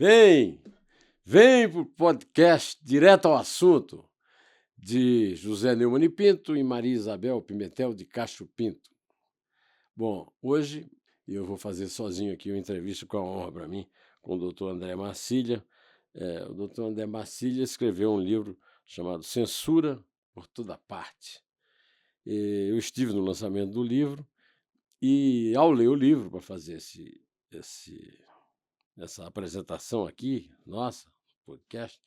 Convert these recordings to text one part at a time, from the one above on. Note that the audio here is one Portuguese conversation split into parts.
Vem, vem para o podcast Direto ao Assunto, de José Neumann e Pinto e Maria Isabel Pimentel de Castro Pinto. Bom, hoje eu vou fazer sozinho aqui uma entrevista com a honra para mim, com o doutor André Marcília. O doutor André Marcília escreveu um livro chamado Censura por Toda Parte. Eu estive no lançamento do livro e, ao ler o livro, para fazer essa apresentação aqui, nossa, podcast,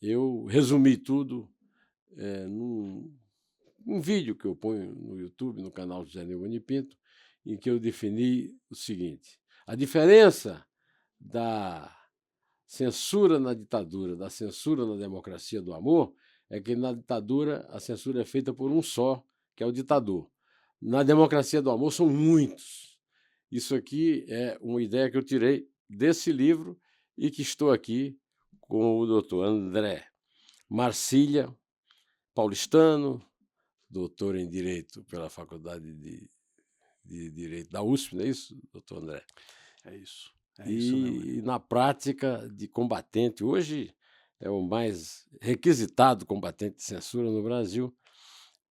eu resumi tudo num vídeo que eu ponho no YouTube, no canal José Neumann e Pinto, em que eu defini o seguinte: a diferença da censura na ditadura, da censura na democracia do amor, é que na ditadura a censura é feita por um só, que é o ditador. Na democracia do amor são muitos. Isso aqui é uma ideia que eu tirei desse livro e que estou aqui com o doutor André Marcília, paulistano, doutor em Direito pela Faculdade de Direito da USP, não é isso, doutor André? É isso. É isso mesmo. E na prática de combatente, hoje é o mais requisitado combatente de censura no Brasil,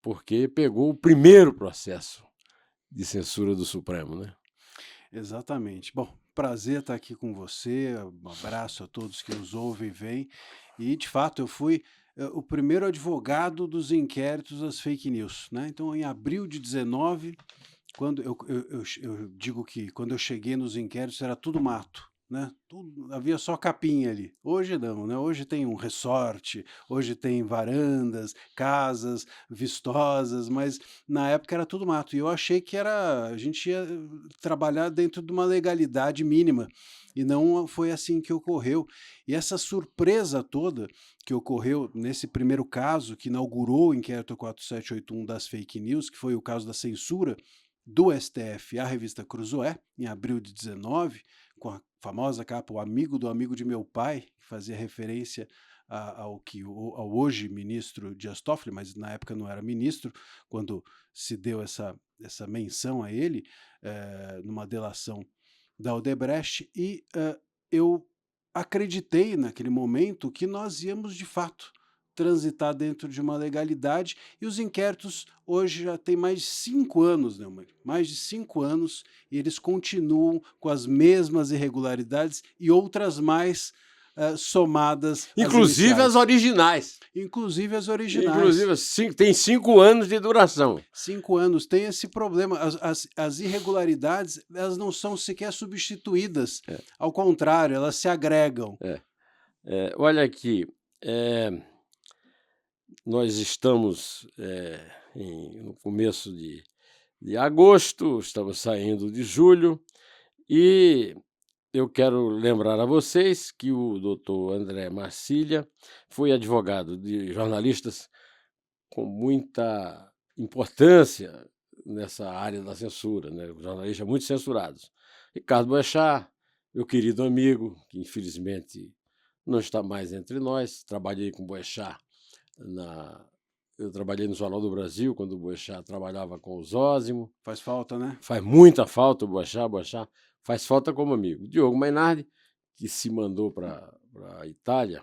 porque pegou o primeiro processo de censura do Supremo, né? Exatamente. Bom, prazer estar aqui com você. Um abraço a todos que nos ouvem e veem. E, de fato, eu fui o primeiro advogado dos inquéritos das fake news, né? Então, em abril de 19, quando eu digo que quando eu cheguei nos inquéritos era tudo mato, né? Havia só capinha ali. Hoje não, né? Hoje tem um resort, hoje tem varandas, casas vistosas, mas na época era tudo mato. E eu achei que a gente ia trabalhar dentro de uma legalidade mínima. E não foi assim que ocorreu. E essa surpresa toda que ocorreu nesse primeiro caso, que inaugurou o inquérito 4781 das fake news, que foi o caso da censura do STF à revista Cruzoé, em abril de 19, com a famosa capa O Amigo do Amigo de Meu Pai, que fazia referência ao hoje ministro Dias Toffoli, mas na época não era ministro, quando se deu essa menção a ele, numa delação da Odebrecht, e eu acreditei naquele momento que nós íamos, de fato, transitar dentro de uma legalidade, e os inquéritos hoje já têm mais de 5 anos, né, mais de 5 anos, e eles continuam com as mesmas irregularidades e outras mais somadas Inclusive as originais. Inclusive as originais. Inclusive, tem 5 anos de duração. 5 anos. Tem esse problema. As irregularidades, elas não são sequer substituídas. Ao contrário, elas se agregam. Olha aqui, nós estamos no começo de agosto, estamos saindo de julho, e eu quero lembrar a vocês que o doutor André Marcília foi advogado de jornalistas com muita importância nessa área da censura, né? Jornalistas muito censurados. Ricardo Boechat, meu querido amigo, que infelizmente não está mais entre nós. Trabalhei com Boechat eu trabalhei no Jornal do Brasil, quando o Boechat trabalhava com o Zósimo. Faz falta, né? Faz muita falta o Boechat faz falta como amigo. Diogo Mainardi, que se mandou para a Itália,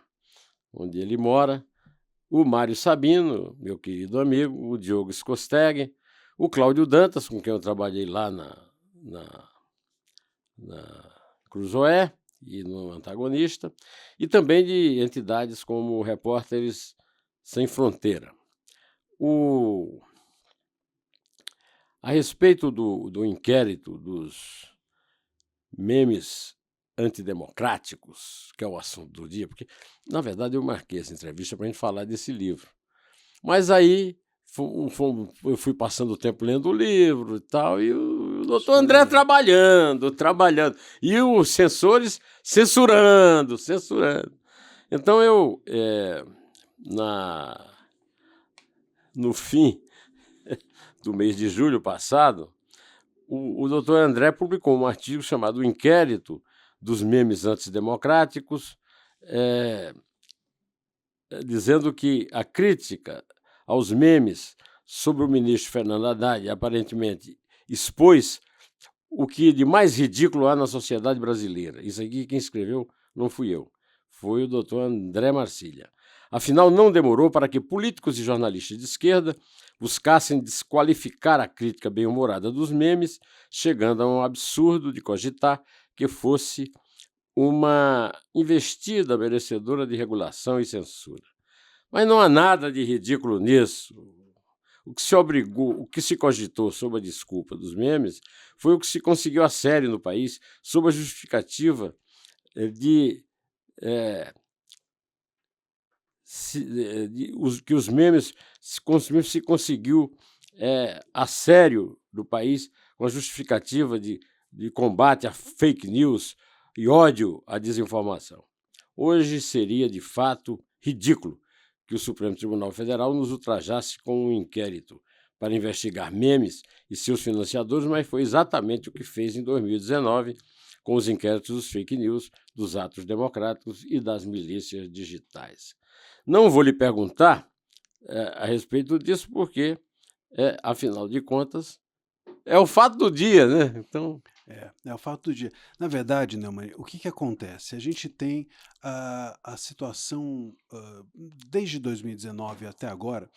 onde ele mora. O Mário Sabino, meu querido amigo. O Diogo Scosteg. O Cláudio Dantas, com quem eu trabalhei lá na Cruzoé e no Antagonista. E também de entidades como Repórteres Sem Fronteira. A respeito do inquérito dos memes antidemocráticos, que é o assunto do dia, porque, na verdade, eu marquei essa entrevista para a gente falar desse livro. Mas aí eu fui passando o tempo lendo o livro e tal, e o doutor André trabalhando, e os censores censurando. Então eu, no fim do mês de julho passado, o doutor André publicou um artigo chamado O Inquérito dos Memes Antidemocráticos, dizendo que a crítica aos memes sobre o ministro Fernando Haddad aparentemente expôs o que de mais ridículo há na sociedade brasileira. Isso aqui quem escreveu não fui eu, foi o doutor André Marcília. Afinal, não demorou para que políticos e jornalistas de esquerda buscassem desqualificar a crítica bem-humorada dos memes, chegando a um absurdo de cogitar que fosse uma investida merecedora de regulação e censura. Mas não há nada de ridículo nisso. O que se obrigou, o que se cogitou sob a desculpa dos memes foi o que se conseguiu a sério no país, sob a justificativa de que os memes se conseguiu a sério no país com a justificativa de combate à fake news e ódio à desinformação. Hoje seria, de fato, ridículo que o Supremo Tribunal Federal nos ultrajasse com um inquérito para investigar memes e seus financiadores, mas foi exatamente o que fez em 2019 com os inquéritos dos fake news, dos atos democráticos e das milícias digitais. Não vou lhe perguntar a respeito disso, porque, afinal de contas, é o fato do dia, né? Então, É o fato do dia. Na verdade, Neumann, o que acontece? A gente tem a situação, desde 2019 até agora,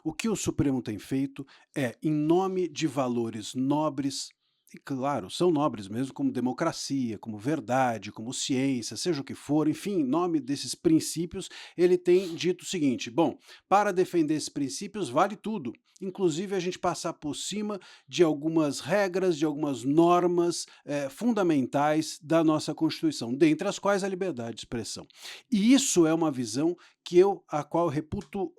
o que o Supremo tem feito é, em nome de valores nobres, e claro, são nobres mesmo, como democracia, como verdade, como ciência, seja o que for, enfim, em nome desses princípios, ele tem dito o seguinte: bom, para defender esses princípios vale tudo, inclusive a gente passar por cima de algumas regras, de algumas normas fundamentais da nossa Constituição, dentre as quais a liberdade de expressão. E isso é uma visão a qual eu reputo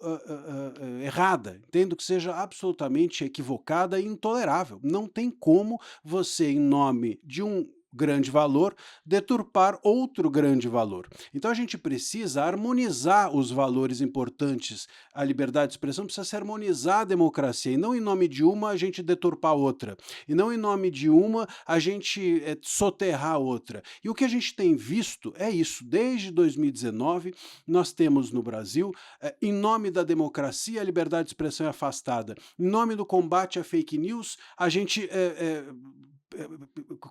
errada, entendo que seja absolutamente equivocada e intolerável. Não tem como você, em nome de um grande valor, deturpar outro grande valor. Então a gente precisa harmonizar os valores importantes. A liberdade de expressão precisa se harmonizar a democracia, e não em nome de uma a gente deturpar outra, e não em nome de uma a gente soterrar outra. E o que a gente tem visto é isso. Desde 2019, nós temos no Brasil, em nome da democracia, a liberdade de expressão é afastada. Em nome do combate à fake news, a gente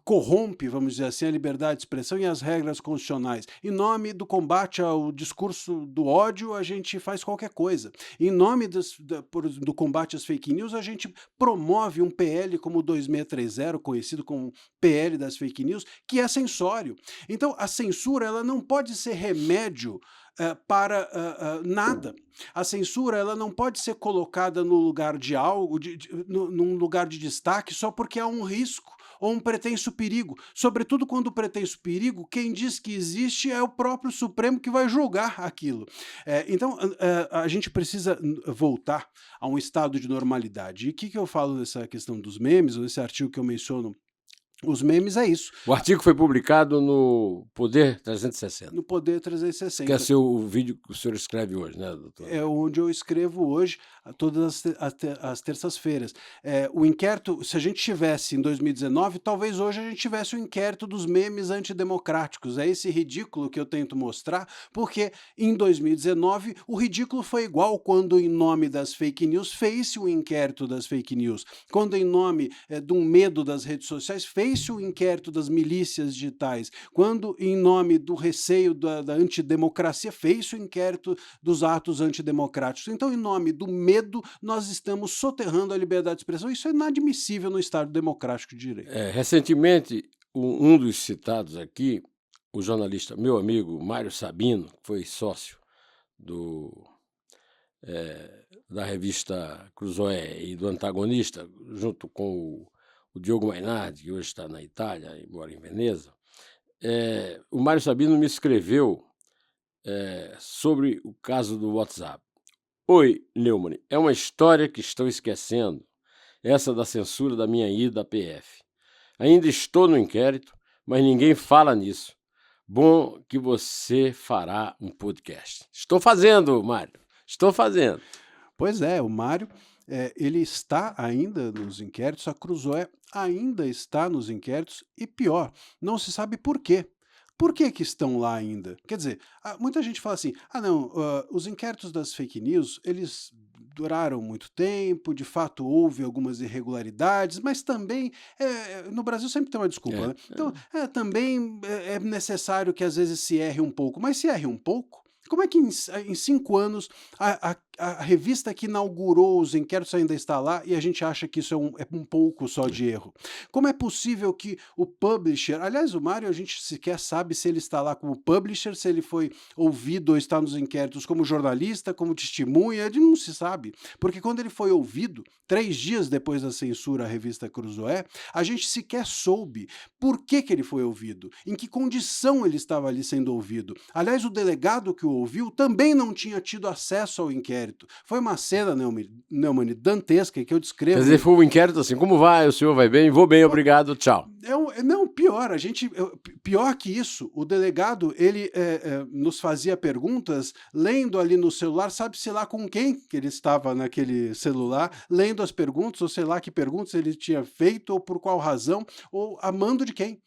corrompe, vamos dizer assim, a liberdade de expressão e as regras constitucionais. Em nome do combate ao discurso do ódio, a gente faz qualquer coisa. Em nome do combate às fake news, a gente promove um PL como o 2630, conhecido como PL das fake news, que é censório. Então, a censura ela não pode ser remédio para nada. A censura ela não pode ser colocada no lugar de algo, num lugar de destaque, só porque há um risco ou um pretenso perigo. Sobretudo quando o pretenso perigo, quem diz que existe é o próprio Supremo que vai julgar aquilo. Então, a gente precisa voltar a um estado de normalidade. E o que eu falo dessa questão dos memes, ou desse artigo que eu menciono? Os memes é isso. O artigo foi publicado no Poder 360. No Poder 360. Que é o vídeo que o senhor escreve hoje, né, doutor? É onde eu escrevo hoje, todas as terças-feiras. O inquérito, se a gente tivesse em 2019, talvez hoje a gente tivesse o inquérito dos memes antidemocráticos. É esse ridículo que eu tento mostrar, porque em 2019 o ridículo foi igual quando, em nome das fake news, fez-se o inquérito das fake news. Quando, em nome de um medo das redes sociais, fez-se o inquérito das milícias digitais. Quando, em nome do receio da antidemocracia, fez-se o inquérito dos atos antidemocráticos. Então, em nome do medo, nós estamos soterrando a liberdade de expressão. Isso é inadmissível no Estado democrático de direito. Recentemente, um dos citados aqui, o jornalista, meu amigo Mário Sabino, que foi sócio da revista Cruzoé e do Antagonista, junto com o Diogo Mainardi, que hoje está na Itália e mora em Veneza, o Mário Sabino me escreveu sobre o caso do WhatsApp. Oi, Neumann, é uma história que estou esquecendo, essa da censura da minha ida à PF. Ainda estou no inquérito, mas ninguém fala nisso. Bom que você fará um podcast. Estou fazendo, Mário, estou fazendo. Pois é, o Mário, ele está ainda nos inquéritos, a Cruzoé ainda está nos inquéritos, e pior, não se sabe por quê. Por que que estão lá ainda? Quer dizer, muita gente fala assim: "Ah não, os inquéritos das fake news, eles duraram muito tempo, de fato houve algumas irregularidades, mas também, no Brasil sempre tem uma desculpa, É, né. Então, também é necessário que às vezes se erre um pouco", mas se erre um pouco, como é que em 5 anos a revista que inaugurou os inquéritos ainda está lá e a gente acha que isso é um pouco só de erro? Como é possível que o publisher, aliás, o Mário, a gente sequer sabe se ele está lá como publisher, se ele foi ouvido ou está nos inquéritos como jornalista, como testemunha, ele não se sabe. Porque quando ele foi ouvido, 3 dias depois da censura à revista Cruzoé, a gente sequer soube por que que ele foi ouvido, em que condição ele estava ali sendo ouvido. Aliás, o delegado que o ouviu também não tinha tido acesso ao inquérito. Foi uma cena, Neumann, dantesca, que eu quer descrevo. dizer, foi um inquérito assim, como vai? O senhor vai bem? Vou bem, obrigado, tchau. Não, pior, pior que isso, o delegado, ele nos fazia perguntas, lendo ali no celular, sabe-se lá com quem que ele estava naquele celular, lendo as perguntas, ou sei lá que perguntas ele tinha feito, ou por qual razão, ou a mando de quem.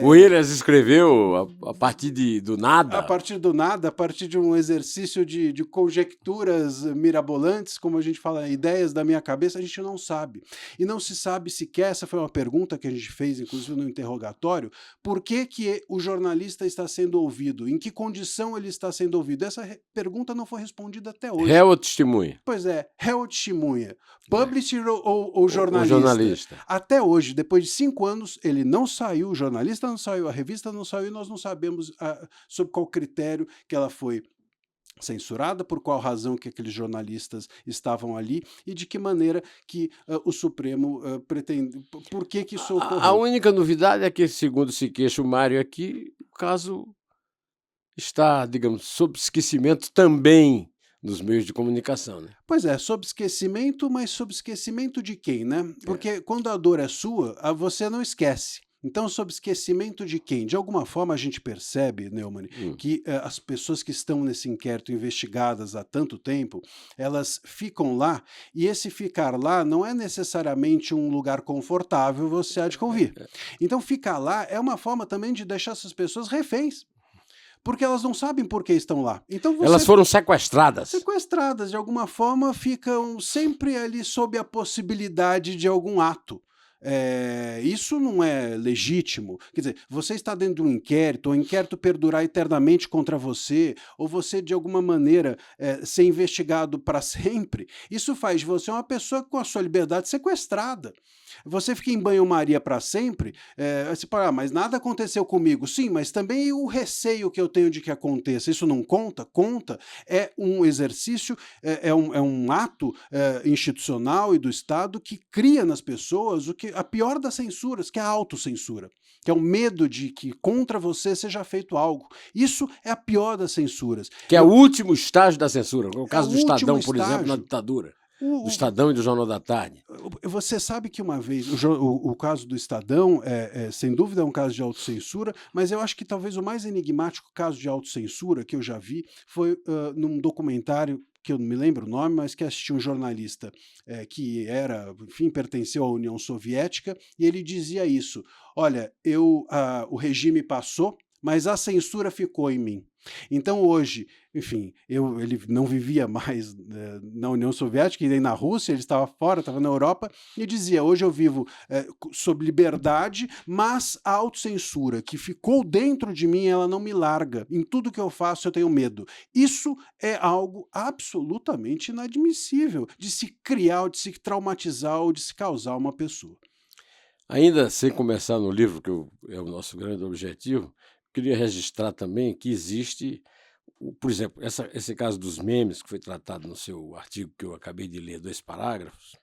Ou ele as escreveu a partir do A nada. partir do nada, a partir de um exercício de conjecturas mirabolantes, como a gente fala, ideias da minha cabeça, a gente não sabe. E não se sabe sequer, essa foi uma pergunta que a gente fez, inclusive no interrogatório, por que que o jornalista está sendo ouvido? Em que condição ele está sendo ouvido? Essa pergunta não foi respondida até hoje. Réu ou testemunha? Pois é, réu ou testemunha? É. Publisher ou O jornalista? jornalista. Até hoje, depois de 5 anos, ele não saiu, o jornalista não saiu, a revista não saiu, e nós não sabemos sob qual critério que ela foi censurada, por qual razão que aqueles jornalistas estavam ali e de que maneira que o Supremo pretende, por que que isso A ocorreu. única novidade é que, segundo se queixa o Mário aqui, o caso está, digamos, sob esquecimento também nos meios de comunicação, né? Pois é, sob esquecimento, mas sob esquecimento de quem, né? É. Porque quando a dor é sua, você não esquece. Então, sob esquecimento de quem? De alguma forma a gente percebe, Neumann, Hum. que as pessoas que estão nesse inquérito investigadas há tanto tempo, elas ficam lá, e esse ficar lá não é necessariamente um lugar confortável, você há de convir. Então, ficar lá é uma forma também de deixar essas pessoas reféns, porque elas não sabem por que estão lá. Então Elas você foram sequestradas. sequestradas, de alguma forma, ficam sempre ali sob a possibilidade de algum ato. Isso não é legítimo. Quer dizer, você está dentro de um inquérito, ou o inquérito perdurar eternamente contra você, ou você, de alguma maneira, ser investigado para sempre, isso faz de você uma pessoa com a sua liberdade sequestrada. Você fica em banho-maria para sempre, você fala: "Ah, mas nada aconteceu comigo". Sim, mas também o receio que eu tenho de que aconteça, isso não conta? Conta. É um exercício, é um ato, institucional e do Estado que cria nas pessoas a pior das censuras, que é a autocensura, que é o medo de que contra você seja feito algo. Isso é a pior das censuras. Que é o último estágio da censura. O caso do o último Estadão, por exemplo, na estágio. ditadura. O Do o Estadão e do Jornal da Tarde. Você sabe que uma vez o caso do Estadão sem dúvida é um caso de autocensura, mas eu acho que talvez o mais enigmático caso de autocensura que eu já vi foi, num documentário que eu não me lembro o nome, mas que assisti um jornalista, que era, enfim, pertenceu à União Soviética, e ele dizia isso: "Olha, o regime passou, mas a censura ficou em mim". Então hoje, enfim, ele não vivia mais, na União Soviética e nem na Rússia, ele estava fora, estava na Europa, e dizia: "Hoje eu vivo, sob liberdade, mas a autocensura que ficou dentro de mim, ela não me larga. Em tudo que eu faço eu tenho medo". Isso é algo absolutamente inadmissível de se criar, ou de se traumatizar ou de se causar uma pessoa. Ainda sem começar no livro, que é o nosso grande objetivo, queria registrar também que existe, por exemplo, esse caso dos memes, que foi tratado no seu artigo que eu acabei de ler, 2 parágrafos,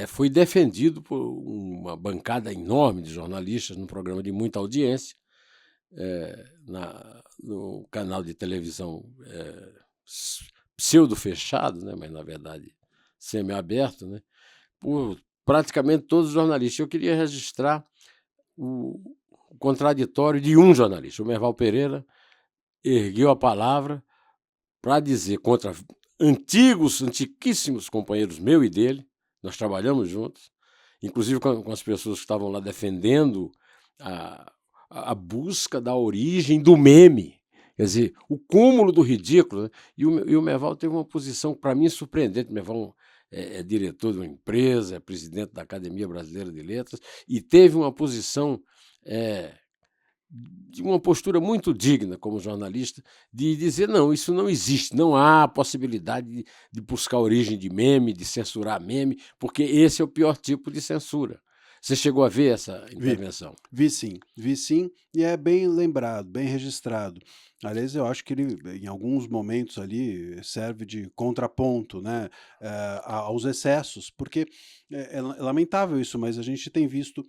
foi defendido por uma bancada enorme de jornalistas num programa de muita audiência, no canal de televisão pseudo-fechado, né, mas na verdade semi-aberto, né, por praticamente todos os jornalistas. Eu queria registrar o contraditório de um jornalista. O Merval Pereira ergueu a palavra para dizer contra antiquíssimos companheiros meu e dele, nós trabalhamos juntos, inclusive com as pessoas que estavam lá defendendo a busca da origem do meme. Quer dizer, o cúmulo do ridículo, né? E o Merval teve uma posição, para mim, surpreendente. O Merval é diretor de uma empresa, é presidente da Academia Brasileira de Letras, e teve uma posição, de uma postura muito digna como jornalista, de dizer: não, isso não existe, não há possibilidade de buscar a origem de meme, de censurar meme, porque esse é o pior tipo de censura. Você chegou a ver essa Vi, intervenção? vi sim, e é bem lembrado, bem registrado. Aliás, eu acho que ele, em alguns momentos ali, serve de contraponto, né, aos excessos, porque é lamentável isso, mas a gente tem visto,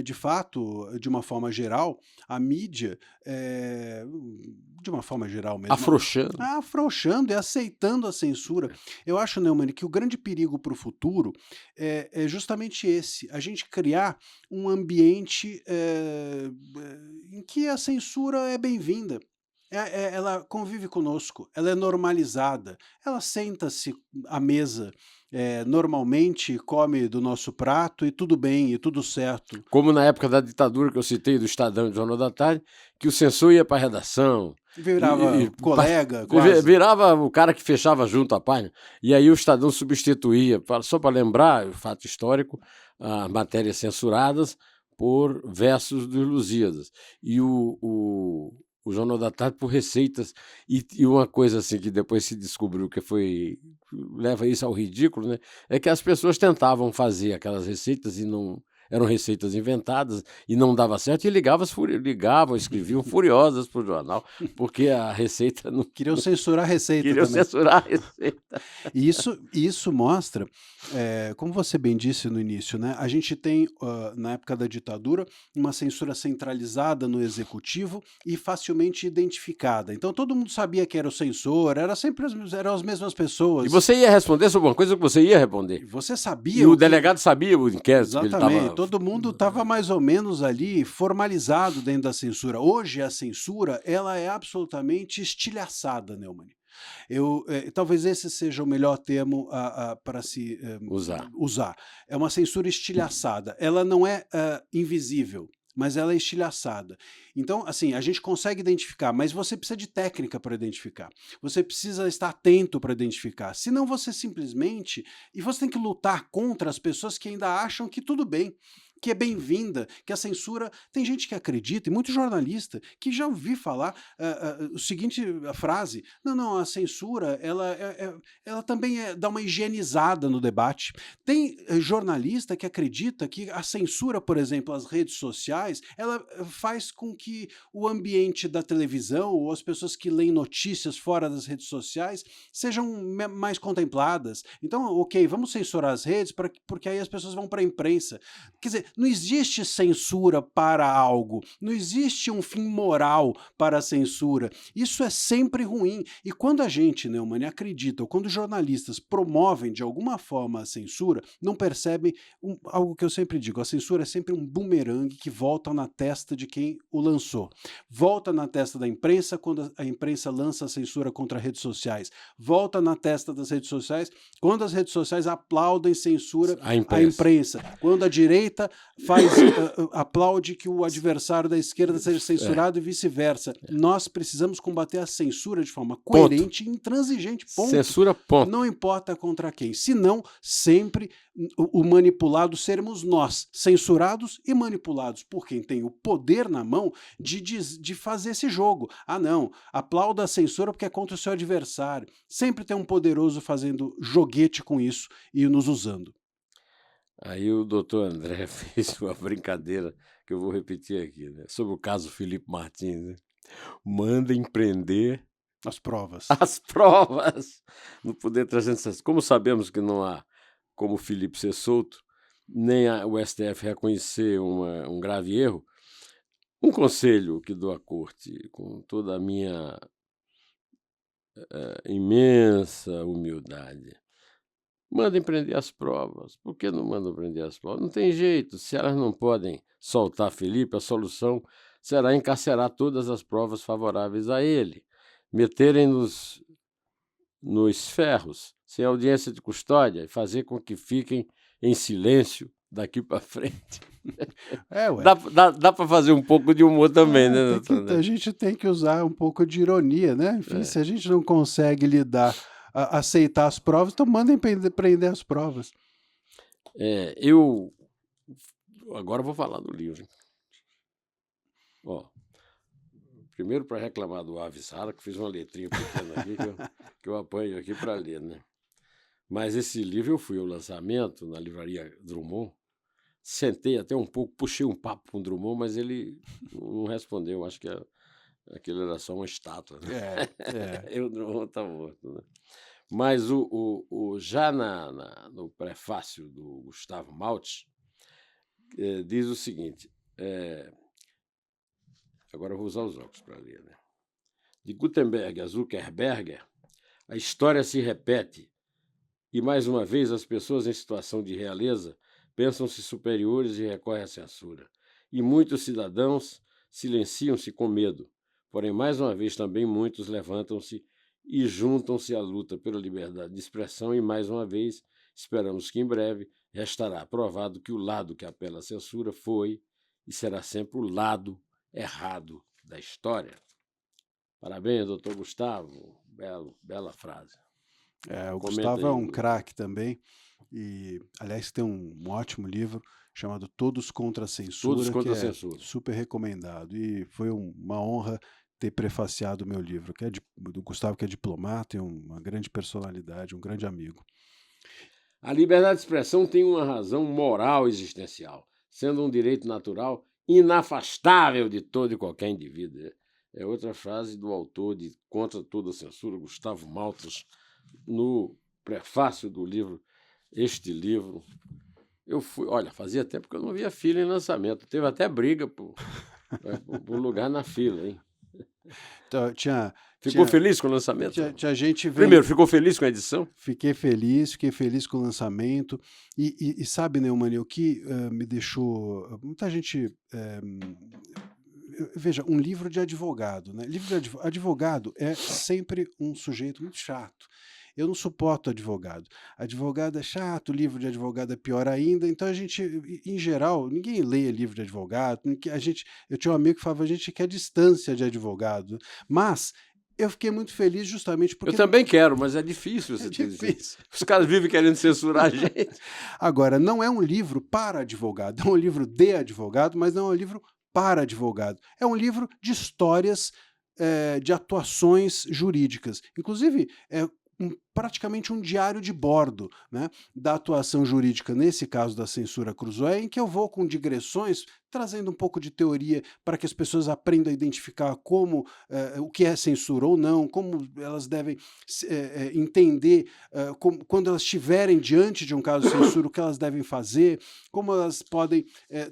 de fato, de uma forma geral, a mídia, de uma forma geral mesmo, Afrouxando. afrouxando e aceitando a censura. Eu acho, Neumann, que o grande perigo para o futuro é justamente esse: a gente criar um ambiente em que a censura é bem-vinda. Ela convive conosco, ela é normalizada, ela senta-se à mesa, normalmente, come do nosso prato e tudo bem, e tudo certo. Como na época da ditadura que eu citei, do Estadão e do Jornal da Tarde, que o censor ia para a redação Virava e colega, quase. virava o cara que fechava junto a página, e aí o Estadão substituía, só para lembrar o fato histórico, as matérias censuradas por versos dos Lusíadas, e o Jornal da Tarde por receitas, e uma coisa assim que depois se descobriu que leva isso ao ridículo, né? É que as pessoas tentavam fazer aquelas receitas e não eram receitas inventadas e não dava certo, e ligavam, escreviam furiosas para o jornal, porque a receita não Queriam censurar a receita queriam também. censurar a receita. E isso mostra, como você bem disse no início, né, a gente tem, na época da ditadura, uma censura centralizada no executivo e facilmente identificada. Então todo mundo sabia que era o censor, eram as mesmas E pessoas. você ia responder sobre uma coisa que você ia responder. Você E sabia o o que. delegado sabia o inquérito que ele Exatamente, estava. todo mundo estava mais ou menos ali formalizado dentro da censura. Hoje a censura, ela é absolutamente estilhaçada, Neumann. Talvez esse seja o melhor termo para se Usar. usar. É uma censura estilhaçada. Ela não é invisível, mas ela é estilhaçada. Então, assim, a gente consegue identificar, mas você precisa de técnica para identificar. Você precisa estar atento para identificar. Senão você simplesmente. E você tem que lutar contra as pessoas que ainda acham que tudo bem, que é bem-vinda, que a censura. Tem gente que acredita, e muito jornalista, que já ouvi falar o seguinte a frase: não, não, a censura ela também dá uma higienizada no debate. Tem jornalista que acredita que a censura, por exemplo, as redes sociais, ela faz com que o ambiente da televisão ou as pessoas que leem notícias fora das redes sociais sejam mais contempladas. Então, ok, vamos censurar as redes porque aí as pessoas vão para a imprensa. Quer dizer, não existe censura para algo, não existe um fim moral para a censura. Isso é sempre ruim. E quando a gente, Neumann, acredita, ou quando jornalistas promovem de alguma forma a censura, não percebem algo que eu sempre digo: a censura é sempre um bumerangue que volta na testa de quem o lançou. Volta na testa da imprensa quando a imprensa lança a censura contra redes sociais. Volta na testa das redes sociais quando as redes sociais aplaudem censura à imprensa. Quando a direita aplaude que o adversário da esquerda seja censurado e vice-versa. Nós precisamos combater a censura de forma coerente e intransigente. Ponto. Censura, ponto. Não importa contra quem. Senão, sempre o manipulado seremos nós, censurados e manipulados por quem tem o poder na mão de fazer esse jogo. Ah, não, aplauda a censura porque é contra o seu adversário. Sempre tem um poderoso fazendo joguete com isso e nos usando. Aí o doutor André fez uma brincadeira que eu vou repetir aqui, né? Sobre o caso Felipe Martins, né? Mandem prender as provas. As provas no Poder 360. Como sabemos que não há como o Felipe ser solto, nem o STF reconhecer um grave erro, um conselho que dou à corte, com toda a minha imensa humildade: mandem prender as provas. Por que não mandam prender as provas? Não tem jeito. Se elas não podem soltar Felipe, a solução será encarcerar todas as provas favoráveis a ele, meterem-nos nos ferros, sem audiência de custódia, e fazer com que fiquem em silêncio daqui para frente. Ué. Dá para fazer um pouco de humor também, né, doutor A André? gente tem que usar um pouco de ironia, né? Enfim, se É. a gente não consegue aceitar as provas, então mandem prender as provas. Eu agora vou falar do livro. Ó, primeiro para reclamar do Aves Sara, que fiz uma letrinha pequena aqui que eu apanho aqui para ler, né? Mas esse livro eu fui ao lançamento na livraria Drummond, sentei até um pouco, puxei um papo com o Drummond, mas ele não respondeu. Acho que aquilo era só uma estátua, né? E o Drummond está morto, né? Mas já no prefácio do Gustavo Maltz, diz o seguinte, agora eu vou usar os óculos para ler, né? De Gutenberg a Zuckerberg, a história se repete e, mais uma vez, as pessoas em situação de realeza pensam-se superiores e recorrem à censura. E muitos cidadãos silenciam-se com medo. Porém, mais uma vez, também muitos levantam-se e juntam-se à luta pela liberdade de expressão e, mais uma vez, esperamos que em breve restará provado que o lado que apela à censura foi e será sempre o lado errado da história. Parabéns, doutor Gustavo. Bela frase. O Comenta Gustavo é aí, um craque também. E, aliás, tem um ótimo livro chamado Todos contra a Censura, Todos que contra a é censura. super recomendado. E foi uma honra ter prefaciado o meu livro, que é do Gustavo, que é diplomata e uma grande personalidade, um grande amigo. A liberdade de expressão tem uma razão moral existencial, sendo um direito natural inafastável de todo e qualquer indivíduo. É outra frase do autor de Contra Toda a Censura, Gustavo Maltz, no prefácio do livro. Este livro, olha, fazia tempo que eu não via fila em lançamento, teve até briga por lugar na fila, hein? Então, Ficou feliz com o lançamento? Tinha gente Primeiro, ficou feliz com a edição? Fiquei feliz com o lançamento. E sabe, Neumann, o que me deixou. Muita gente. Veja, um livro de advogado, né? Livro de advogado é sempre um sujeito muito chato. Eu não suporto advogado. Advogado é chato, livro de advogado é pior ainda. Então a gente, em geral, ninguém lê livro de advogado. Eu tinha um amigo que falava, a gente quer distância de advogado. Mas eu fiquei muito feliz justamente porque... Eu também quero, mas é difícil. É difícil. Os caras vivem querendo censurar a gente. Agora, não é um livro para advogado, é um livro de advogado, mas não é um livro para advogado. É um livro de histórias, de atuações jurídicas. Inclusive, praticamente um diário de bordo, né, da atuação jurídica, nesse caso da censura Cruzoé, em que eu vou com digressões, trazendo um pouco de teoria para que as pessoas aprendam a identificar o que é censura ou não, como elas devem entender quando elas estiverem diante de um caso de censura, o que elas devem fazer, como elas podem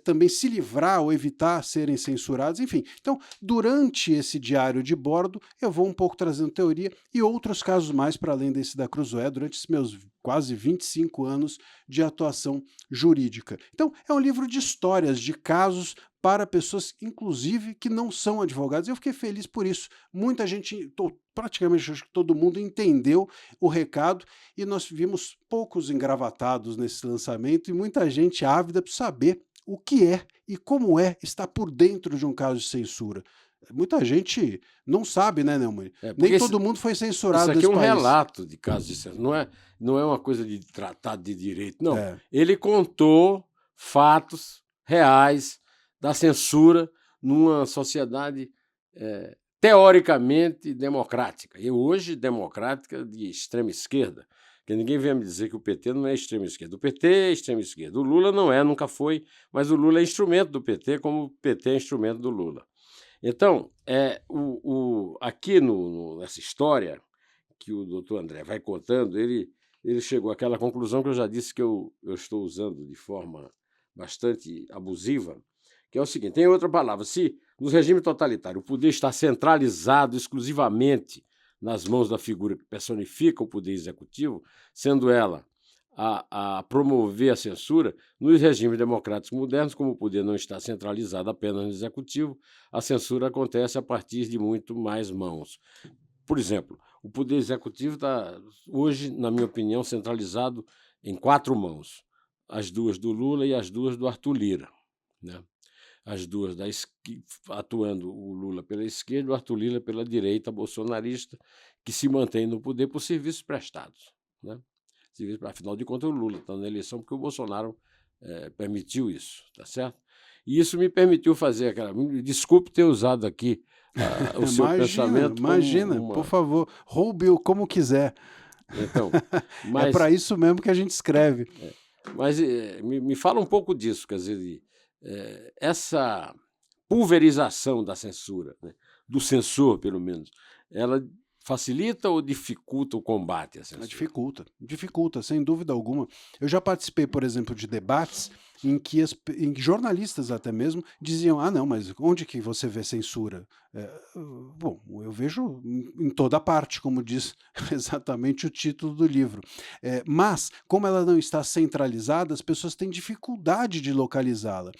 também se livrar ou evitar serem censuradas, enfim. Então, durante esse diário de bordo, eu vou um pouco trazendo teoria e outros casos mais para além desse da Cruzoé, durante esses meus quase 25 anos de atuação jurídica. Então, é um livro de histórias, de casos, para pessoas, inclusive, que não são advogados. Eu fiquei feliz por isso. Muita gente, praticamente acho que todo mundo entendeu o recado e nós vimos poucos engravatados nesse lançamento e muita gente ávida para saber o que é e como é estar por dentro de um caso de censura. Muita gente não sabe, né, Neumann? Nem todo mundo foi censurado nesse país. Isso aqui é um relato de casos de censura, não é uma coisa de tratado de direito, não. Ele contou fatos reais da censura numa sociedade teoricamente democrática, e hoje democrática de extrema esquerda, porque ninguém vem me dizer que o PT não é extrema esquerda. O PT é extrema esquerda, o Lula não é, nunca foi, mas o Lula é instrumento do PT, como o PT é instrumento do Lula. Então, aqui nessa história que o doutor André vai contando, ele chegou àquela conclusão que eu já disse que eu estou usando de forma bastante abusiva, que é o seguinte: tem outra palavra, se nos regimes totalitários o poder está centralizado exclusivamente nas mãos da figura que personifica o poder executivo, sendo ela a promover a censura, nos regimes democráticos modernos, como o poder não está centralizado apenas no executivo, a censura acontece a partir de muito mais mãos. Por exemplo, o poder executivo está hoje, na minha opinião, centralizado em 4 mãos: as duas do Lula e as duas do Arthur Lira, né? As duas atuando o Lula pela esquerda e o Arthur Lira pela direita bolsonarista, que se mantém no poder por serviços prestados, né? Afinal de contas, o Lula está na eleição porque o Bolsonaro permitiu isso, tá certo? E isso me permitiu fazer aquela. Desculpe ter usado aqui o seu Imagina, pensamento como imagina, por uma. favor, roube-o como quiser. Então, É mas, para isso mesmo que a gente escreve. mas me fala um pouco disso, quer dizer, essa pulverização da censura, né, do censor, pelo menos, ela facilita ou dificulta o combate à censura? Dificulta, dificulta, sem dúvida alguma. Eu já participei, por exemplo, de debates em que jornalistas até mesmo diziam: ah, não, mas onde que você vê censura? Bom, eu vejo em toda parte, como diz exatamente o título do livro. Mas, como ela não está centralizada, as pessoas têm dificuldade de localizá-la,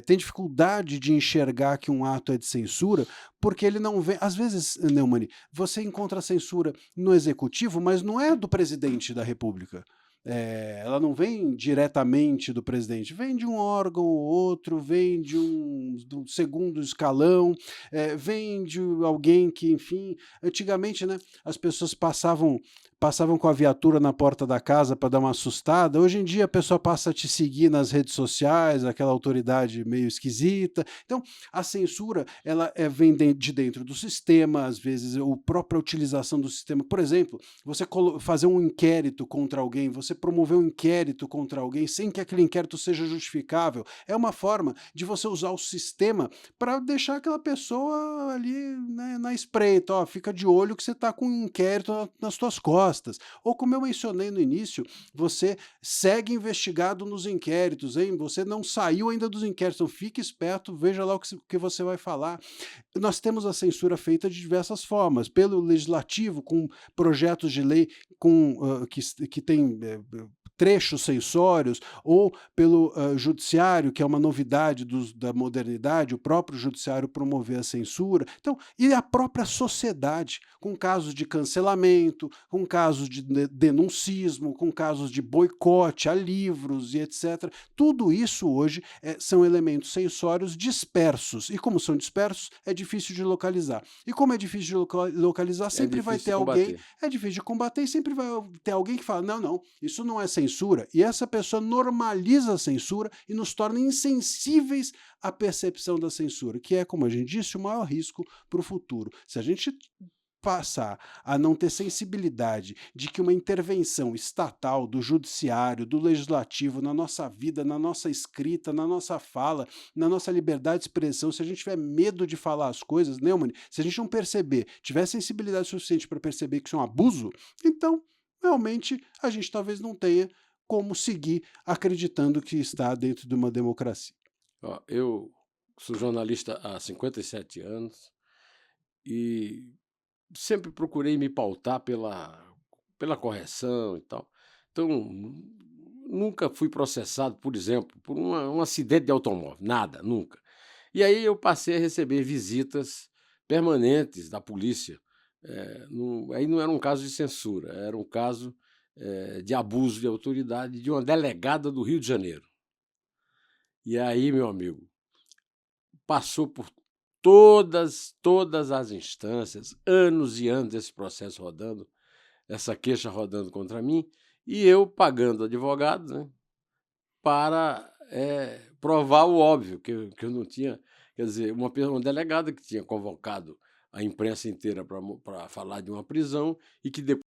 têm dificuldade de enxergar que um ato é de censura, porque ele não vê. Às vezes, Neumann, você encontra censura no executivo, mas não é do presidente da República. Ela não vem diretamente do presidente, vem de um órgão ou outro, vem do segundo escalão, vem de alguém que, enfim, antigamente, né, as pessoas passavam com a viatura na porta da casa para dar uma assustada. Hoje em dia a pessoa passa a te seguir nas redes sociais, aquela autoridade meio esquisita. Então, a censura, ela vem de dentro do sistema, às vezes a própria utilização do sistema. Por exemplo, você fazer um inquérito contra alguém, você promover um inquérito contra alguém sem que aquele inquérito seja justificável, é uma forma de você usar o sistema para deixar aquela pessoa ali, né, na espreita. Ó, fica de olho que você está com um inquérito nas suas costas. Ou, como eu mencionei no início, você segue investigado nos inquéritos, hein? Você não saiu ainda dos inquéritos, então fique esperto, veja lá o que você vai falar. Nós temos a censura feita de diversas formas, pelo legislativo, com projetos de lei que tem trechos censórios, ou pelo judiciário, que é uma novidade da modernidade, o próprio judiciário promover a censura. Então, e a própria sociedade, com casos de cancelamento, com casos de denuncismo, com casos de boicote a livros e etc. Tudo isso hoje são elementos censórios dispersos, e como são dispersos, é difícil de localizar. E como é difícil de localizar, sempre vai ter alguém, é difícil de combater, e sempre vai ter alguém que fala: não, não, isso não é censura, e essa pessoa normaliza a censura e nos torna insensíveis à percepção da censura, que é, como a gente disse, o maior risco para o futuro. Se a gente passar a não ter sensibilidade de que uma intervenção estatal, do judiciário, do legislativo, na nossa vida, na nossa escrita, na nossa fala, na nossa liberdade de expressão, se a gente tiver medo de falar as coisas, Neumann, se a gente não perceber, tiver sensibilidade suficiente para perceber que isso é um abuso, então, realmente, a gente talvez não tenha como seguir acreditando que está dentro de uma democracia. Eu sou jornalista há 57 anos e sempre procurei me pautar pela correção e tal. Então, nunca fui processado, por exemplo, por um acidente de automóvel, nada, nunca. E aí eu passei a receber visitas permanentes da polícia. Aí não era um caso de censura, era um caso de abuso de autoridade de uma delegada do Rio de Janeiro. E aí, meu amigo, passou por todas as instâncias, anos e anos esse processo rodando, essa queixa rodando contra mim, e eu pagando advogado, né, para provar o óbvio, que eu não tinha. Quer dizer, uma delegada que tinha convocado a imprensa inteira para falar de uma prisão e que depois